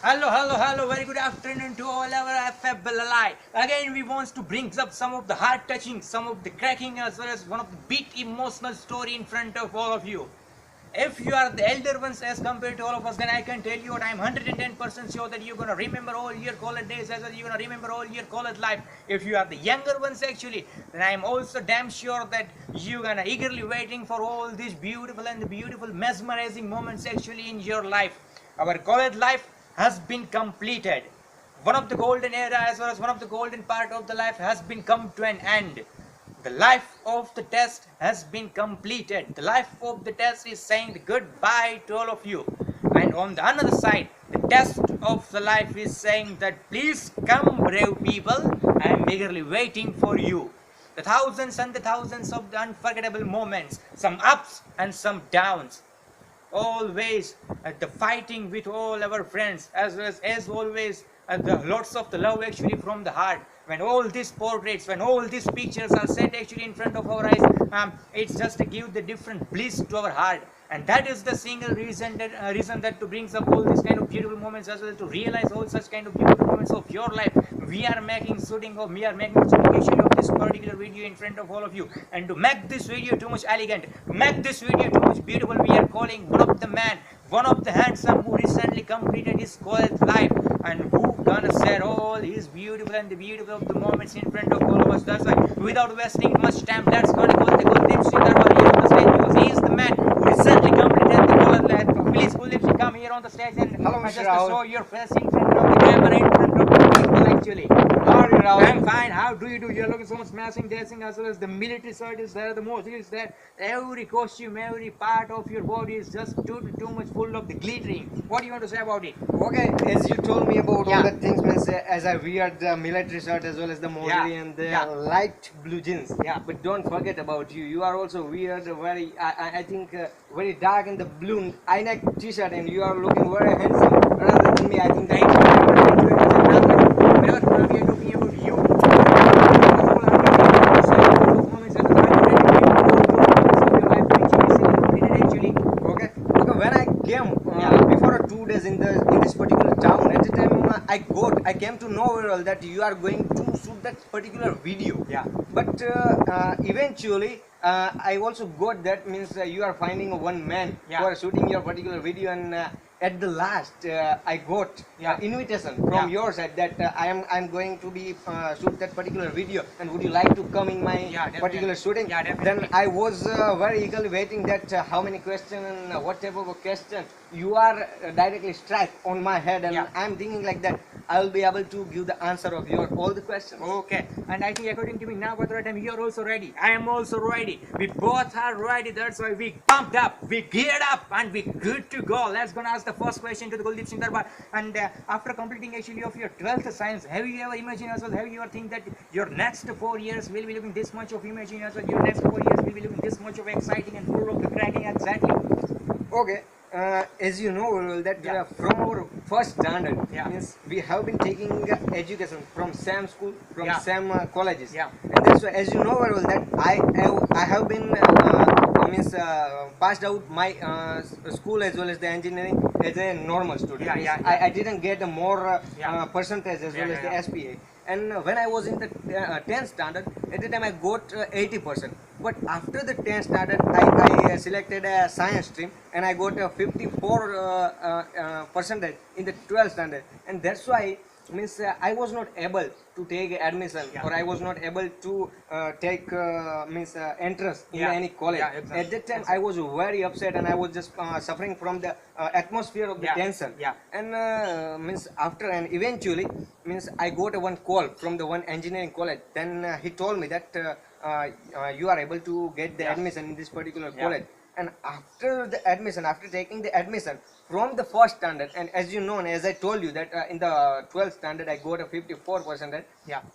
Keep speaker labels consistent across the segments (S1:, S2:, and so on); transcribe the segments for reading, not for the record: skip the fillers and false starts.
S1: Hello, very good afternoon to all our affable alike. Again, we want to bring up some of the heart-touching, some of the cracking, as well as one of the big emotional story in front of all of you. If you are the elder ones as compared to all of us, then I can tell you what I'm 110% sure that you're gonna remember all your college days as well as you're gonna remember all your college life. If you are the younger ones actually, then I'm also damn sure that you're gonna eagerly waiting for all these beautiful and the beautiful mesmerizing moments actually in your life. Our college life has been completed. One of the golden era as well as one of the golden part of the life has been come to an end. The life of the test has been completed. The life of the test is saying goodbye to all of you. And on the other side, the test of the life is saying that please come, brave people. I am eagerly waiting for you. The thousands and the thousands of the unforgettable moments, some ups and some downs, always the fighting with all our friends, as well as always the lots of the love actually from the heart. When all these portraits, when all these pictures are set actually in front of our eyes, it's just to give the different bliss to our heart. And that is the single reason that to brings up all these kind of beautiful moments, as well to realize all such kind of beautiful moments of your life. We are making shooting actually of this particular video in front of all of you, and to make this video too much elegant, to make this video too much beautiful, we are calling one of the man, one of the handsome who recently completed his college life and who gonna share all his beautiful and the beautiful of the moments in front of all of us. That's why without wasting much time, let's gonna call the Kuldeep Singh here on the stage, because he is the man who recently completed the college life. Please Kuldeep Singh, come here on the stage and just to show your face in front of the camera, in front of the people actually.
S2: How are you, Rahul?
S1: I'm fine. How do you do? You're looking so much smashing, dancing, as well as the military shirt is there, the most is there. Every costume, every part of your body is just too much full of the glittering. What do you want to say about it?
S2: Okay, as you told me about
S1: Yeah.
S2: all the things, means as I wear the military shirt as well as the Modi and the light blue jeans.
S1: Yeah.
S2: But don't forget about you. You are also wear the very, I think, very dark in the blue I-neck t-shirt, and you are looking very handsome. Rather than me, I think.
S1: Thank you very much. Thank you very much. And we are talking about you.
S2: Okay. Okay. When I came before 2 days in this particular town, at the time I came to know well that you are going to shoot that particular video.
S1: Yeah.
S2: But eventually, I also got that means you are finding one man for shooting your particular video, and at the last I got invitation from your side that I'm going to be shoot that particular video, and would you like to come in my particular shooting?
S1: Yeah, definitely.
S2: Then I was very eagerly waiting that how many questions and what type of a question you are directly strike on my head, and I'm thinking like that I will be able to give the answer of your all the questions.
S1: Okay, and I think according to me now, by the right time, you're also ready. I am also ready. We both are ready. That's why we pumped up, we geared up, and we good to go. Let's gonna ask the first question to the Kuldeep Singh Darbar. And after completing actually of your 12th science, have you ever imagined as well? Have you ever think that your next 4 years will be looking this much of imagine as well? Your next 4 years will be looking this much of exciting and full of the cracking exactly.
S2: Okay. As you know well, that from our first standard, means we have been taking education from SAM school, from SAM colleges, and that's why, as you know well, that I have been means passed out my school as well as the engineering as a normal student. I didn't get a more percentage as well as the SPA. And when I was in the 10th standard, at the time I got 80%. But after the 10th standard, I selected a science stream, and I got a 54 percentage in the 12th standard. And that's why means I was not able to take admission, or I was not able to take means entrance in any college. At that time I was very upset, and I was just suffering from the atmosphere of the tension. And means after, and eventually means I got one call from the one engineering college. Then he told me that you are able to get the admission in this particular college. And after the admission, after taking the admission from the first standard, and as you know, and as I told you that in the 12th standard I got a 54%.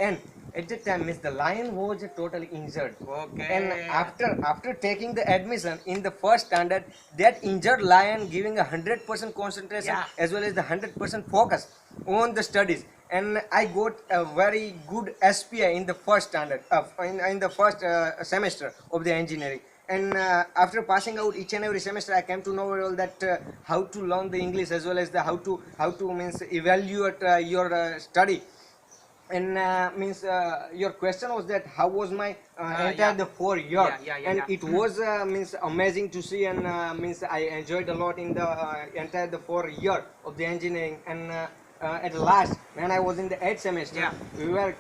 S2: And at that time, Miss the lion was totally injured.
S1: Okay.
S2: And after taking the admission in the first standard, that injured lion giving 100% concentration as well as the 100% focus on the studies. And I got a very good SPI in the first standard, in the first semester of the engineering. And after passing out each and every semester, I came to know all that how to learn the English, as well as the how to means evaluate your study. And means your question was that how was my entire
S1: Yeah.
S2: the 4 year. And
S1: Yeah.
S2: it was means amazing to see, and means I enjoyed a lot in the entire the 4 year of the engineering. And at last, when I was in the 8th semester,
S1: Yeah.
S2: we were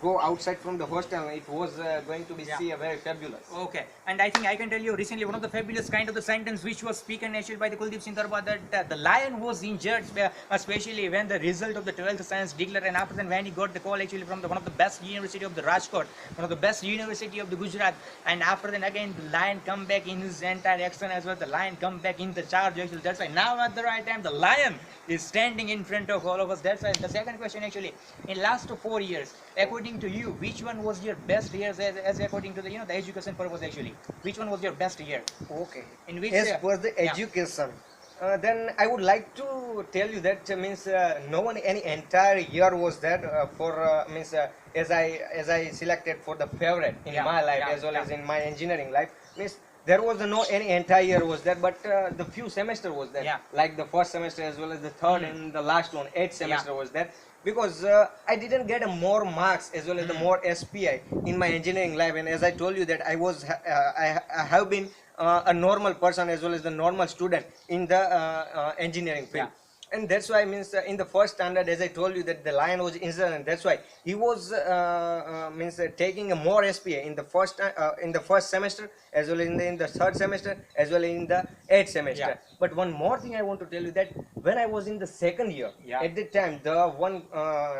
S2: go outside from the hostel. It was going to be
S1: Yeah.
S2: see a very fabulous.
S1: Okay, and I think I can tell you recently one of the fabulous kind of the sentence which was spoken actually by the Kuldeep Singh Darbar, that the lion was injured, especially when the result of the 12th science declared, and after then when he got the call actually from the one of the best university of the Rajkot, one of the best university of the Gujarat, and after then again the lion come back in his entire action as well. The lion come back in the charge actually. That's why now at the right time the lion is standing in front of all of us. That's why the second question actually, in last 4 years, according to you, which one was your best years as according to the the education purpose actually? Which one was your best year?
S2: Okay.
S1: In which
S2: As per the
S1: yeah.
S2: education, then I would like to tell you that means no one any entire year was there for means as I selected for the favorite in
S1: Yeah,
S2: my life,
S1: yeah,
S2: as well
S1: yeah.
S2: as in my engineering life. Means there was no any entire year was there, but the few semester was there.
S1: Yeah.
S2: Like the first semester as well as the third and the last one, 8th semester was there. Because I didn't get a more marks as well as the more SPI in my engineering life. And as I told you that I have been a normal person as well as the normal student in the engineering field.
S1: Yeah.
S2: And that's why means in the first standard, as I told you, that the lion was injured, and that's why he was means taking a more SPA in the first semester, as well in the third semester, as well in the 8th semester.
S1: Yeah.
S2: But one more thing I want to tell you, that when I was in the second year,
S1: Yeah.
S2: at the time the one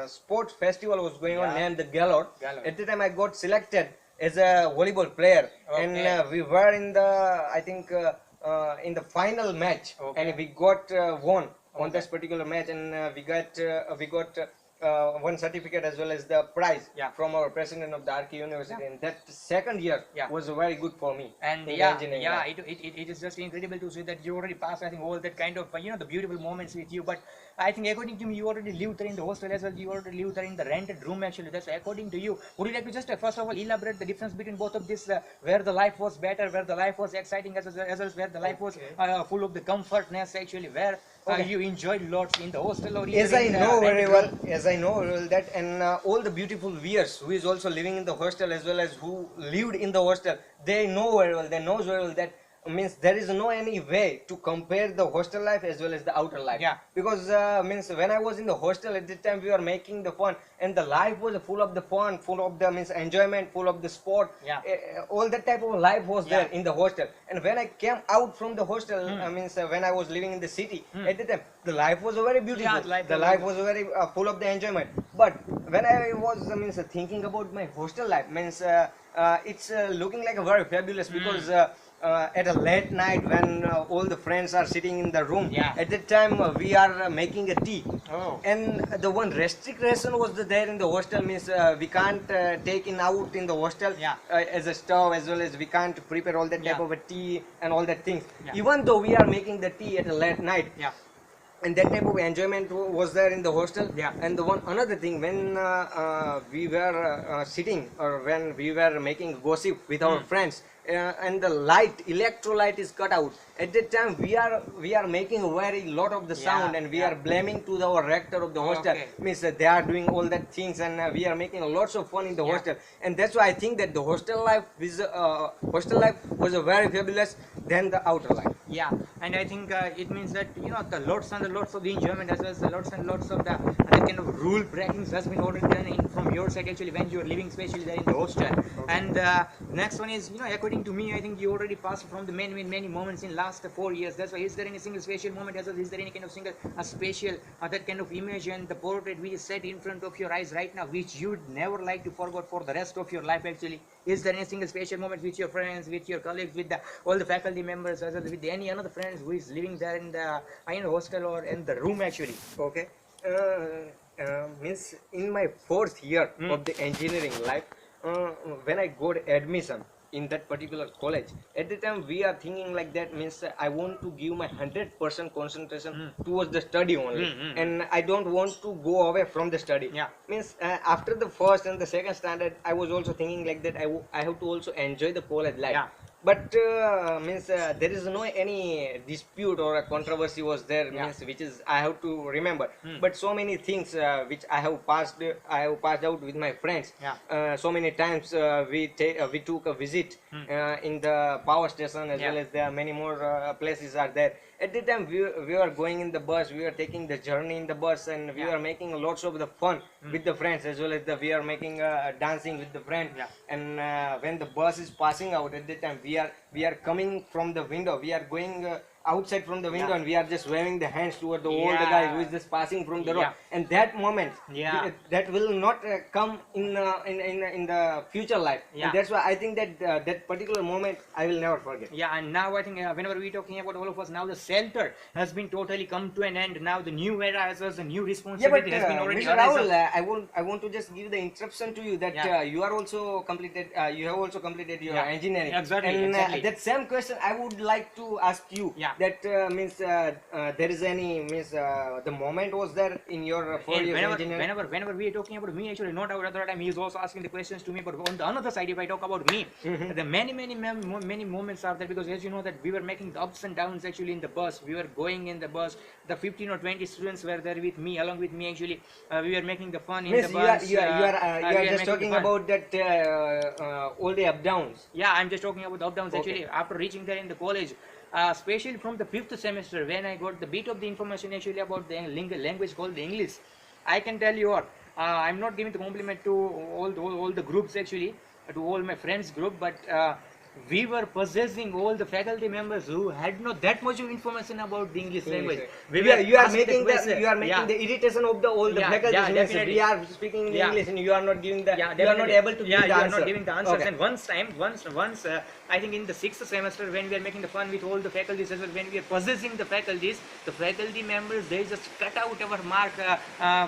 S2: sports festival was going on
S1: Yeah.
S2: named the Gallot.
S1: Gallot.
S2: At the time I got selected as a volleyball player. And
S1: Okay.
S2: we were in the I think in the final match.
S1: Okay.
S2: And we got won on
S1: Okay.
S2: this particular match, and we got one certificate as well as the prize
S1: Yeah.
S2: from our president of the RK University. And that second year
S1: Yeah.
S2: was very good for me.
S1: And
S2: in the
S1: yeah,
S2: engineering
S1: yeah,
S2: life.
S1: it is just incredible to see that you already passed, I think, all that kind of, the beautiful moments with you. But I think according to me, you already lived there in the hostel as well. You already lived there in the rented room actually. That's according to you. Would you like to just first of all elaborate the difference between both of this, where the life was better, where the life was exciting, as well as where the life was full of the comfortness actually, where you enjoyed lots in the hostel, or
S2: As
S1: either
S2: I
S1: in the
S2: know very
S1: rented
S2: well,
S1: room?
S2: as I know very well that, and all the beautiful viewers who is also living in the hostel as well as who lived in the hostel, they know very well, they knows very well that means there is no any way to compare the hostel life as well as the outer life.
S1: Yeah.
S2: Because means when I was in the hostel at the time, we were making the fun, and the life was full of the fun, full of the means enjoyment, full of the sport.
S1: Yeah.
S2: All that type of life was there
S1: Yeah.
S2: in the hostel. And when I came out from the hostel, means when I was living in the city at the time, the life was very beautiful.
S1: Yeah, life
S2: The
S1: was
S2: life was very full of the enjoyment. But when I was means thinking about my hostel life, means it's looking like a very fabulous, because at a late night when all the friends are sitting in the room,
S1: Yeah.
S2: at that time we are making a tea.
S1: Oh.
S2: And the one restriction was there in the hostel, means we can't take in out in the hostel
S1: Yeah.
S2: as a stove, as well as we can't prepare all that type
S1: Yeah.
S2: of a tea and all that things.
S1: Yeah.
S2: Even though we are making the tea at a late night,
S1: Yeah.
S2: and that type of enjoyment was there in the hostel.
S1: Yeah.
S2: And the one another thing, when we were sitting, or when we were making gossip with our friends, and the electrolyte is cut out, at that time we are making a very lot of the sound,
S1: Yeah,
S2: and we
S1: yeah.
S2: are blaming to our rector of the hostel.
S1: Okay.
S2: Means they are doing all that things, and we are making lots of fun in the
S1: Yeah.
S2: hostel. And that's why I think that the hostel life was a very fabulous than the outer life.
S1: Yeah, and I think it means that the lots and the lots of the enjoyment, as well as the lots and lots of the kind of rule breakings has been already done from your side actually when you are living, especially there in the hostel. And next one is, according to me, I think you already passed from the many moments in last 4 years. That's why, is there any single special moment, as well? Is there any kind of single special that kind of image and the portrait which is set in front of your eyes right now, which you'd never like to forget for the rest of your life actually? Is there any single special moment with your friends, with your colleagues, with all the faculty members, as well as with any another friends who is living there in the hostel or in the room actually?
S2: Okay. Means in my fourth year of the engineering life, when I got admission in that particular college, at the time we are thinking like that, means I want to give my 100% concentration towards the study only, and I don't want to go away from the study.
S1: Yeah.
S2: Means after the first and the second standard, I was also thinking like that I have to also enjoy the college life.
S1: Yeah.
S2: but means there is no any dispute or a controversy was there, means which is I have to remember. But so many things which I have passed out with my friends. So many times we took a visit in the power station, as well as there are many more places are there. At the time we were going in the bus, we were taking the journey in the bus, and we were making lots of the fun with the friends, as well as we are making dancing with the friend. And when the bus is passing out, at the time we are coming from the window, we are going outside from the window, and we are just waving the hands toward the all the guys who is just passing from the road. And that moment, that will not come in the future life. And that's why I think that that particular moment I will never forget.
S1: And now I think whenever we're talking about all of us, now the shelter has been totally come to an end. Now the new era as well as the new responsibility has been already
S2: Mr. Rahul, I want to just give the interruption to you that you are also completed. You have also completed your engineering.
S1: Exactly.
S2: That same question I would like to ask you. That means there is any means the moment was there in your 4 years engineering?
S1: Whenever we are talking about me, actually not about other time, he is also asking the questions to me. But on the another side, if I talk about me, the many moments are there, because as you know that we were making the ups and downs actually in the bus. We were going in the bus. The 15 or 20 students were there with me, along with me actually. We were making the fun in the bus.
S2: You are just talking about that all the up downs.
S1: I'm just talking about the up downs actually. After reaching there in the college. Especially from the 5th semester, when I got the bit of the information actually about the language called the English, I can tell you what, I'm not giving the compliment to all the groups actually, to all my friends group, but we were possessing all the faculty members who had not that much of information about the English language.
S2: You are making the irritation of all the faculty. We are speaking English and you are not giving the you are not able to give the answer.
S1: You are not giving the answers. And once I think in the 6th semester, when we are making the fun with all the faculties as well, when we are possessing the faculty members, they just cut out our mark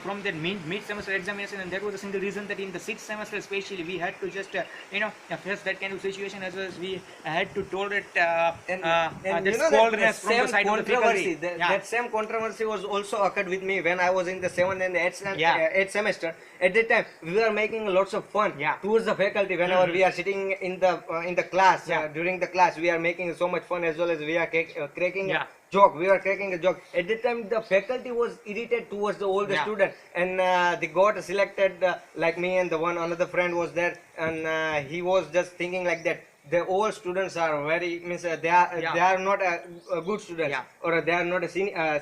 S1: from the mid semester examination, and that was a single reason that in the 6th semester especially we had to just face that kind of situation, as well as we had to tolerate the scoldness from the side of the faculty.
S2: That same controversy was also occurred with me when I was in the 7th and 8th semester. At that time, we were making lots of fun towards the faculty. Whenever we are sitting in the class, during the class, we are making so much fun, as well as we are cracking joke. We were cracking a joke. At that time, the faculty was irritated towards the older student, and they got selected like me, and the another friend was there, and he was just thinking like that. The all students are very they are not a good students, or they are not a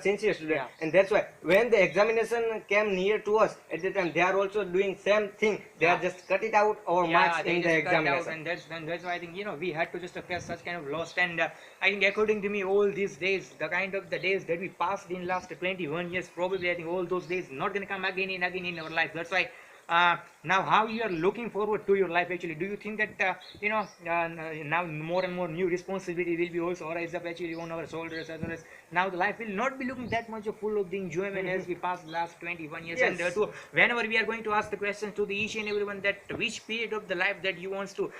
S2: sincere student, and that's why when the examination came near to us, at the time they are also doing same thing. They are just cut it out our marks in the examination,
S1: and that's why I think we had to just face such kind of loss. And I think according to me, all these days, the kind of the days that we passed in last 21 years, probably I think all those days not going to come again in our life. That's why. Now how you are looking forward to your life actually? Do you think that now more and more new responsibility will be also rise up actually on our shoulders, as well as now the life will not be looking that much full of the enjoyment as we passed the last 21 years? And whenever we are going to ask the question to the each and everyone that which period of the life that you wants to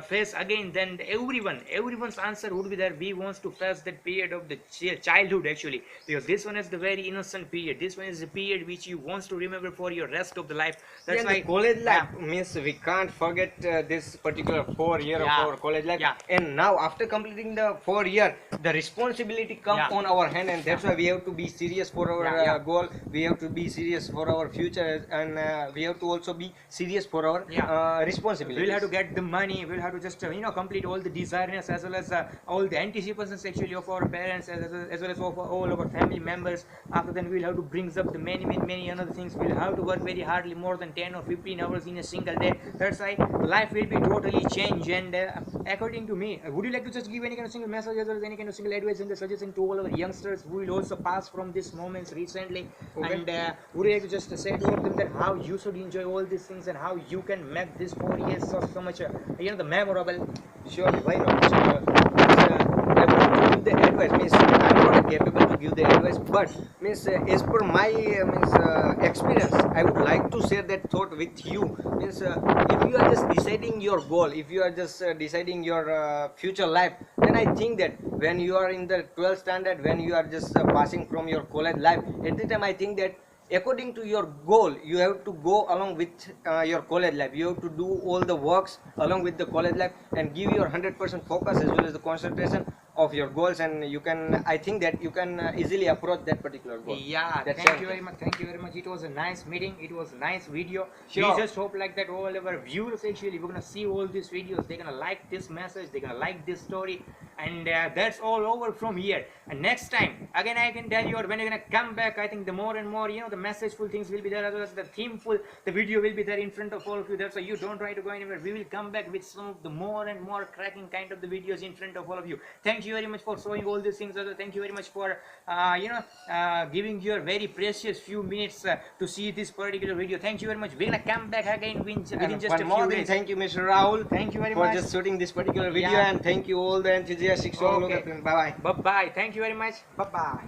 S1: face again, then everyone's answer would be that we wants to face that period of the childhood actually, because this one is the very innocent period. This one is the period which you wants to remember for your rest of the life. That's why
S2: the college life means we can't forget this particular 4 year of our college life. And now after completing the 4 year, the responsibility comes on our hand, and that's why we have to be serious for our goal. We have to be serious for our future, and we have to also be serious for our responsibility.
S1: We'll have to get the money. We'll have to just complete all the desires, as well as all the anticipations actually of our parents, as well as of all our family members. After then we'll have to bring up the many other things. We'll have to work very hardly, more than 10 or 15 hours in a single day. That's why life will be totally changed. And according to me, would you like to just give any kind of single message, as well as any kind of single advice and the suggestion to all our youngsters who will also pass from these moments recently? And would you like to just say to them that how you should enjoy all these things, and how you can make this 4 years so much the memorable?
S2: Surely, why not? I want to give the advice. Means I'm not capable to give the advice, but means as per my experience, I would like to share that thought with you. Means if you are just deciding your goal, if you are just deciding your future life, then I think that when you are in the 12th standard, when you are just passing from your college life, at the time I think that according to your goal, you have to go along with your college life. You have to do all the works along with the college life and give your 100% focus as well as the concentration of your goals, and you can, I think that you can easily approach that particular goal.
S1: Yeah,
S2: That's
S1: thank you very much. Thank you very much. It was a nice meeting. It was a nice video.
S2: Sure.
S1: We just hope like that all our viewers actually we're gonna see all these videos. They're gonna like this message. They're gonna like this story, and that's all over from here. And next time, again, I can tell you, or when you're gonna come back, I think the more and more, you know, the messageful things will be there, as well as the themeful. The video will be there in front of all of you. That's why you don't try to go anywhere. We will come back with some of the more and more cracking kind of the videos in front of all of you. Thank you very much for showing all these things. Also, thank you very much for giving your very precious few minutes to see this particular video. Thank you very much. We're gonna come back again within just a few days.
S2: Thank you, Mr. Rahul.
S1: Thank you very
S2: for
S1: much
S2: just shooting this particular video,
S1: Yeah.
S2: and thank you all the enthusiasts. All
S1: Okay.
S2: bye bye.
S1: Bye bye. Thank you very much. Bye bye.